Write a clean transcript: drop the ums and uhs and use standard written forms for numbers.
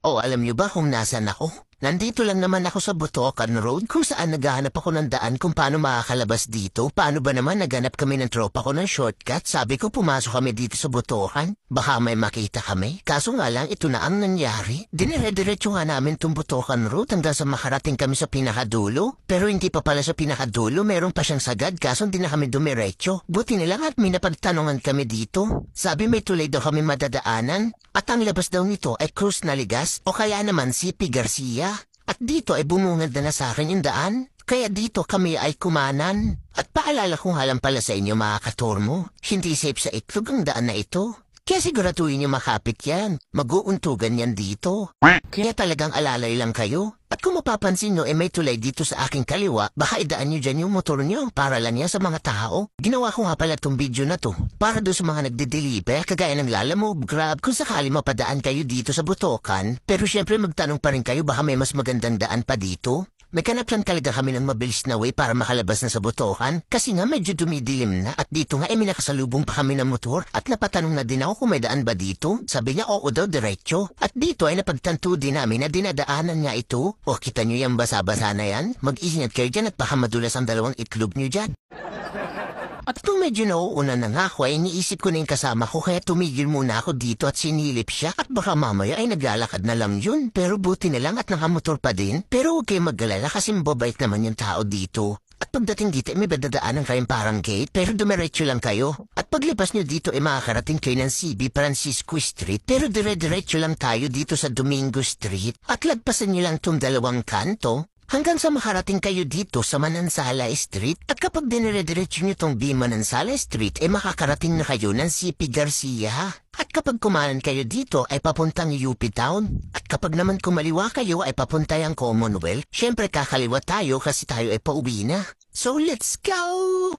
Oh, alam niyo ba kung nasaan ako? Nandito lang naman ako sa Botocan Road kung saan naghahanap ako ng daan kung paano makakalabas dito. Paano ba naman naghanap kami ng tropa ko ng shortcut? Sabi ko pumasok kami dito sa Botocan. Baka may makita kami. Kaso nga lang ito na ang nangyari. Dinire-diretso nga namin tong Botocan Road hanggang sa makarating kami sa pinakadulo. Pero hindi pa pala sa pinakadulo, meron pa siyang sagad kaso hindi na kami dumiretso. Buti nilang at may napagtanungan kami dito. Sabi may tulay daw kami madadaanan. At ang labas daw nito ay Cruz Naligas o kaya naman si P. Garcia. At dito ay bumungad na sa akin yung daan. Kaya dito kami ay kumanan. At paalala ko nga lang pala sa inyo mga katormo, hindi safe sa itlog ang daan na ito. Kaya siguraduhin nyo makapit yan. Mag-uuntugan yan dito. Kaya talagang alalay lang kayo. At kung mapapansin nyo, may tulay dito sa aking kaliwa, baka idaan nyo dyan yung motor nyo para lang yan sa mga tao. Ginawa ko nga pala tong video na to para doon sa mga nagde-deliver, kagaya ng Lalamove, Grab, kung sakali mapadaan kayo dito sa Botocan. Pero syempre magtanong pa rin kayo, baka may mas magandang daan pa dito. May kanaplan talaga kami ng mabilis na way para makalabas na sa Botocan kasi nga medyo dumidilim na at dito nga may nakasalubong pa kami ng motor at napatanong na din ako kung may daan ba dito. Sabi niya oo daw diretso at dito ay napagtanto din namin na dinadaanan nga ito. O kita nyo yung basa-basa na yan? Mag-ingat kayo dyan at baka madulas ang dalawang itlog nyo dyan. At kung medyo nauuna na nga ako ay iniisip ko na yung kasama ko kaya tumigil muna ako dito at sinilip siya at baka mamaya ay naglalakad na lang yun. Pero buti na lang at nakamotor pa din. Pero huwag kayo mag-alala kasi mababait naman yung tao dito. At pagdating dito ay may dadaanan kayong parang gate pero dumiretso lang kayo. At paglipas nyo dito ay makakarating kayo ng CB Francisco Street pero dire-diretso lang tayo dito sa Domingo Street. At lagpasan nyo lang itong dalawang kanto hanggang sa makarating kayo dito sa Manansala Street. At kapag dinire-diretso nyo itong B Manansala Street ay makakarating na kayo ng CP Garcia. At kapag kumanan kayo dito ay papuntang UP Town. At kapag naman kumaliwa kayo ay papuntang Commonwealth. Siyempre kakaliwa tayo kasi tayo ay pauwi na. So let's go!